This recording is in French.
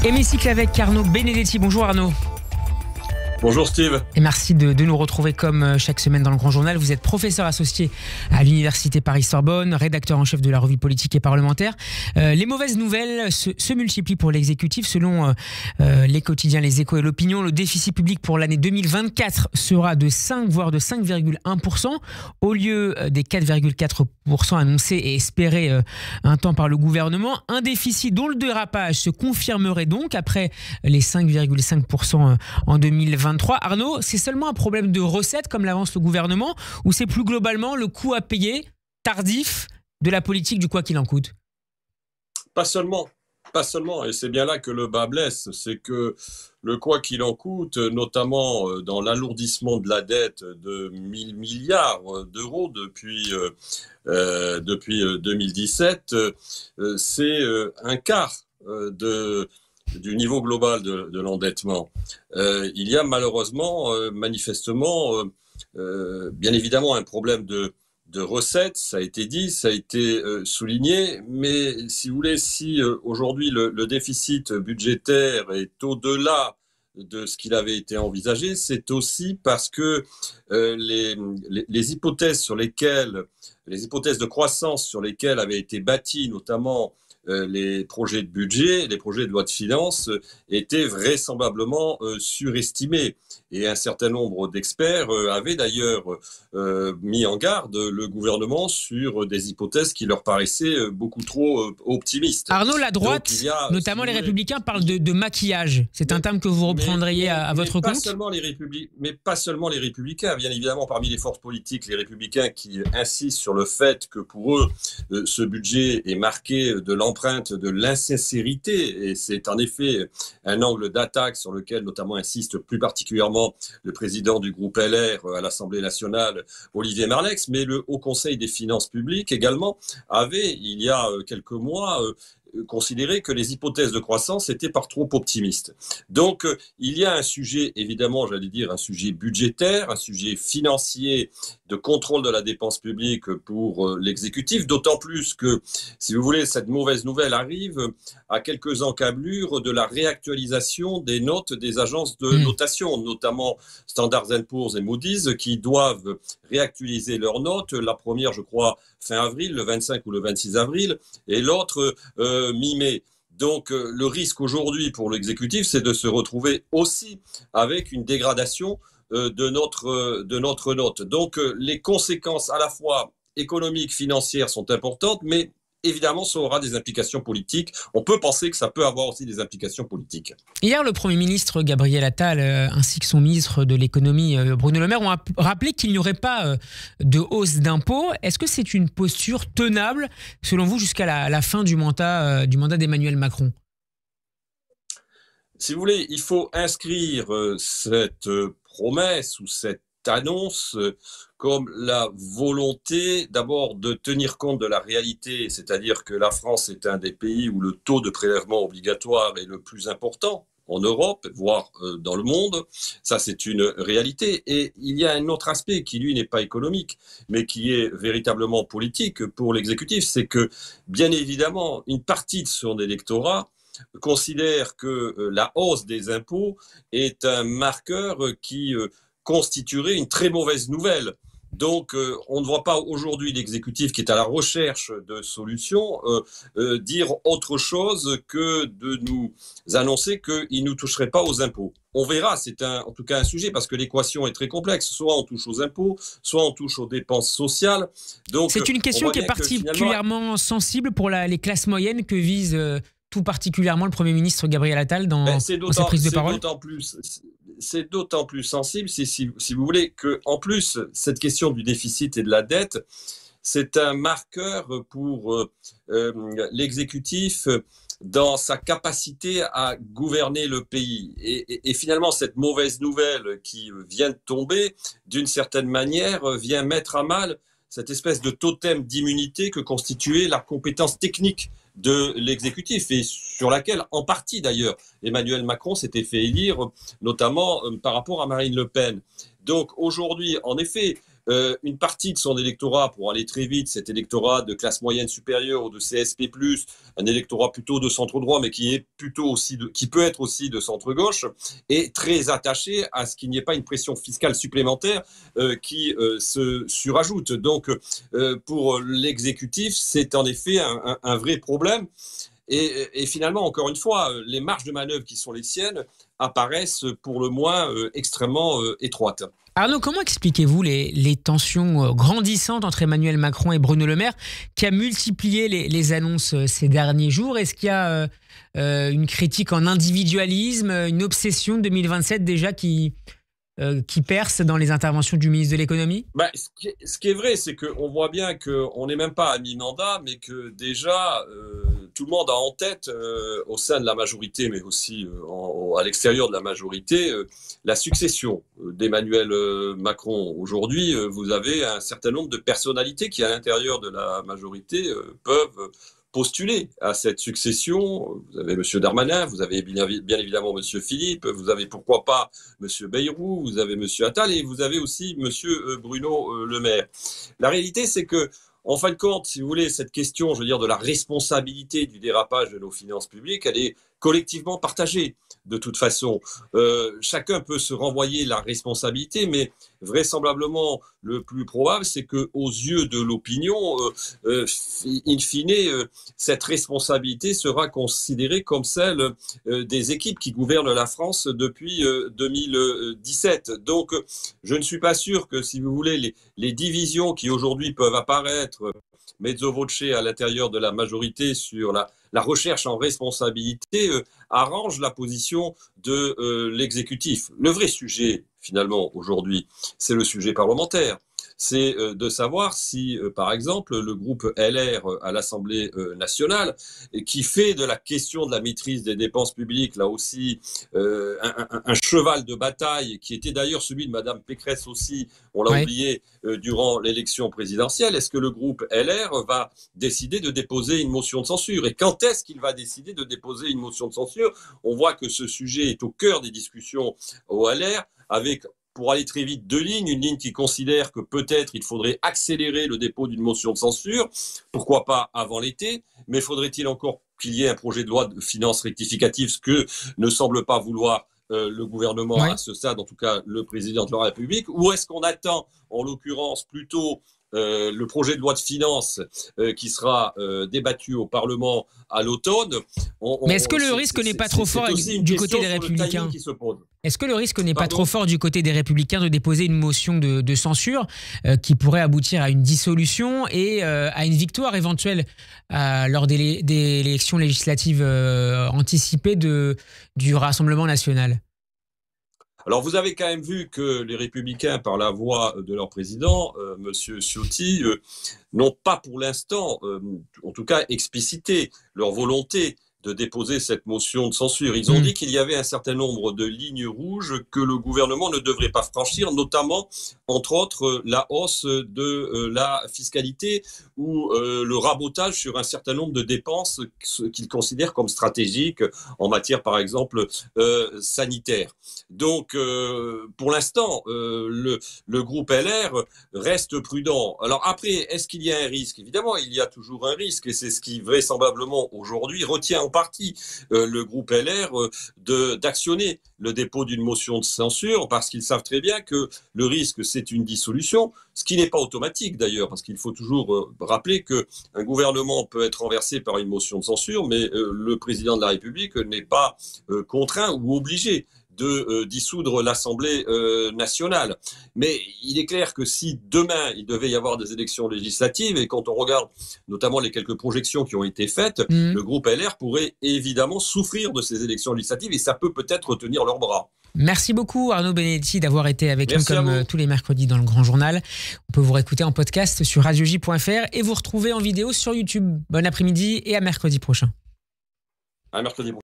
Hémicycle avec Arnaud Benedetti. Bonjour Arnaud. Bonjour Steve. Et merci de nous retrouver comme chaque semaine dans le Grand Journal. Vous êtes professeur associé à l'Université Paris-Sorbonne, rédacteur en chef de la revue politique et parlementaire. Les mauvaises nouvelles se multiplient pour l'exécutif. Selon les quotidiens Les Échos et L'Opinion, le déficit public pour l'année 2024 sera de 5, voire de 5,1%, au lieu des 4,4% annoncés et espérés un temps par le gouvernement. Un déficit dont le dérapage se confirmerait donc après les 5,5% en 2023. Arnaud, c'est seulement un problème de recettes comme l'avance le gouvernement ou c'est plus globalement le coût à payer tardif de la politique du quoi qu'il en coûte? Pas seulement, et c'est bien là que le bas blesse, c'est que le quoi qu'il en coûte, notamment dans l'alourdissement de la dette de 1000 milliards d'euros depuis 2017, c'est un quart du niveau global de l'endettement. Il y a malheureusement, manifestement, bien évidemment un problème de recettes, ça a été dit, ça a été souligné, mais si vous voulez, si aujourd'hui le déficit budgétaire est au-delà de ce qu'il avait été envisagé, c'est aussi parce que les hypothèses les hypothèses de croissance sur lesquelles avaient été bâtis notamment les projets de budget, les projets de loi de finances étaient vraisemblablement surestimés. Et un certain nombre d'experts avaient d'ailleurs mis en garde le gouvernement sur des hypothèses qui leur paraissaient beaucoup trop optimistes. Arnaud, la droite, notamment les Républicains, parlent de maquillage. C'est un terme que vous reprendriez à votre compte ? Mais pas seulement les Républicains. Bien évidemment, parmi les forces politiques, les Républicains qui insistent sur le fait que pour eux, ce budget est marqué de l'empreinte de l'insincérité. Et c'est en effet un angle d'attaque sur lequel notamment insiste plus particulièrement le président du groupe LR à l'Assemblée nationale, Olivier Marleix, mais le Haut Conseil des finances publiques également avait, il y a quelques mois, considéré que les hypothèses de croissance étaient par trop optimistes. Donc, il y a un sujet, évidemment, j'allais dire, un sujet budgétaire, un sujet financier de contrôle de la dépense publique pour l'exécutif, d'autant plus que, si vous voulez, cette mauvaise nouvelle arrive à quelques encablures de la réactualisation des notes des agences de notation, notamment Standard & Poor's et Moody's, qui doivent réactualiser leurs notes. La première, je crois, fin avril, le 25 ou le 26 avril, et l'autre mi-mai. Donc le risque aujourd'hui pour l'exécutif, c'est de se retrouver aussi avec une dégradation de notre note. Donc les conséquences à la fois économiques, financières sont importantes, mais évidemment, ça aura des implications politiques. On peut penser que ça peut avoir aussi des implications politiques. Hier, le Premier ministre Gabriel Attal ainsi que son ministre de l'économie Bruno Le Maire ont rappelé qu'il n'y aurait pas de hausse d'impôts. Est-ce que c'est une posture tenable, selon vous, jusqu'à la fin du mandat d'Emmanuel Macron ? Si vous voulez, il faut inscrire cette promesse ou cette annonce comme la volonté d'abord de tenir compte de la réalité, c'est-à-dire que la France est un des pays où le taux de prélèvement obligatoire est le plus important en Europe, voire dans le monde. Ça, c'est une réalité. Et il y a un autre aspect qui, lui, n'est pas économique, mais qui est véritablement politique pour l'exécutif. C'est que, bien évidemment, une partie de son électorat considère que la hausse des impôts est un marqueur qui constituerait une très mauvaise nouvelle. Donc, on ne voit pas aujourd'hui l'exécutif qui est à la recherche de solutions dire autre chose que de nous annoncer qu'il ne toucherait pas aux impôts. On verra, c'est en tout cas un sujet parce que l'équation est très complexe. Soit on touche aux impôts, soit on touche aux dépenses sociales. Donc, c'est une question qui est particulièrement sensible pour les classes moyennes que vise tout particulièrement le Premier ministre Gabriel Attal dans ses prises de parole. C'est d'autant plus sensible si vous voulez que, en plus, cette question du déficit et de la dette, c'est un marqueur pour l'exécutif dans sa capacité à gouverner le pays. Et finalement, cette mauvaise nouvelle qui vient de tomber, d'une certaine manière, vient mettre à mal cette espèce de totem d'immunité que constituait la compétence technique de l'exécutif et sur laquelle, en partie d'ailleurs, Emmanuel Macron s'était fait élire, notamment par rapport à Marine Le Pen. Donc aujourd'hui, en effet, une partie de son électorat, pour aller très vite, cet électorat de classe moyenne supérieure ou de CSP+, un électorat plutôt de centre-droit, mais qui est plutôt aussi qui peut être aussi de centre-gauche, est très attaché à ce qu'il n'y ait pas une pression fiscale supplémentaire qui se surajoute. Donc, pour l'exécutif, c'est en effet un vrai problème. Et finalement, encore une fois, les marges de manœuvre qui sont les siennes apparaissent pour le moins extrêmement étroites. Arnaud, comment expliquez-vous les tensions grandissantes entre Emmanuel Macron et Bruno Le Maire, qui a multiplié les annonces ces derniers jours? Est-ce qu'il y a une critique en individualisme, une obsession 2027 déjà qui perce dans les interventions du ministre de l'économie? Ce qui est vrai, c'est qu'on voit bien qu'on n'est même pas à mi-mandat, mais que déjà, tout le monde a en tête, au sein de la majorité, mais aussi à l'extérieur de la majorité, la succession d'Emmanuel Macron. Aujourd'hui, vous avez un certain nombre de personnalités qui, à l'intérieur de la majorité, peuvent postuler à cette succession. Vous avez M. Darmanin, vous avez bien évidemment M. Philippe, vous avez pourquoi pas M. Bayrou, vous avez M. Attal et vous avez aussi M. Bruno Le Maire. La réalité, c'est que, en fin de compte, si vous voulez, cette question, je veux dire, de la responsabilité du dérapage de nos finances publiques, elle est collectivement partagée. De toute façon, chacun peut se renvoyer la responsabilité, mais vraisemblablement, le plus probable, c'est qu'aux yeux de l'opinion, in fine, cette responsabilité sera considérée comme celle des équipes qui gouvernent la France depuis 2017. Donc, je ne suis pas sûr que, si vous voulez, les divisions qui aujourd'hui peuvent apparaître mezzo voce à l'intérieur de la majorité sur la recherche en responsabilité arrange la position de l'exécutif. Le vrai sujet, finalement, aujourd'hui, c'est le sujet parlementaire. C'est de savoir si, par exemple, le groupe LR à l'Assemblée nationale, qui fait de la question de la maîtrise des dépenses publiques, là aussi, un cheval de bataille, qui était d'ailleurs celui de Mme Pécresse aussi, on l'a oublié, durant l'élection présidentielle, est-ce que le groupe LR va décider de déposer une motion de censure? Et quand est-ce qu'il va décider de déposer une motion de censure? On voit que ce sujet est au cœur des discussions au LR, avec, pour aller très vite, deux lignes. Une ligne qui considère que peut-être il faudrait accélérer le dépôt d'une motion de censure, pourquoi pas avant l'été, mais faudrait-il encore qu'il y ait un projet de loi de finances rectificative, ce que ne semble pas vouloir le gouvernement à ce stade, en tout cas le président de la République, ou est-ce qu'on attend, en l'occurrence, plutôt le projet de loi de finances qui sera débattu au Parlement à l'automne? Mais est-ce que le risque n'est pas trop fort du côté des Républicains? Est-ce que le risque n'est pas trop fort du côté des Républicains de déposer une motion de censure qui pourrait aboutir à une dissolution et à une victoire éventuelle lors des élections législatives anticipées du Rassemblement national? Alors, vous avez quand même vu que les Républicains, par la voix de leur président, M. Ciotti, n'ont pas pour l'instant, en tout cas explicité leur volonté de déposer cette motion de censure. Ils ont dit qu'il y avait un certain nombre de lignes rouges que le gouvernement ne devrait pas franchir, notamment, entre autres, la hausse de la fiscalité ou le rabotage sur un certain nombre de dépenses qu'ils considèrent comme stratégiques en matière, par exemple, sanitaire. Donc, pour l'instant, le groupe LR reste prudent. Alors après, est-ce qu'il y a un risque? Évidemment, il y a toujours un risque, et c'est ce qui vraisemblablement aujourd'hui retient en partie le groupe LR d'actionner le dépôt d'une motion de censure, parce qu'ils savent très bien que le risque, c'est une dissolution, ce qui n'est pas automatique d'ailleurs, parce qu'il faut toujours rappeler qu'un gouvernement peut être renversé par une motion de censure, mais le président de la République n'est pas contraint ou obligé de dissoudre l'Assemblée nationale. Mais il est clair que si demain il devait y avoir des élections législatives, et quand on regarde notamment les quelques projections qui ont été faites, le groupe LR pourrait évidemment souffrir de ces élections législatives, et ça peut peut-être retenir leurs bras. Merci beaucoup Arnaud Benedetti d'avoir été avec nous comme tous les mercredis dans le Grand Journal. On peut vous réécouter en podcast sur radioj.fr et vous retrouver en vidéo sur YouTube. Bon après-midi et à mercredi prochain. À mercredi prochain.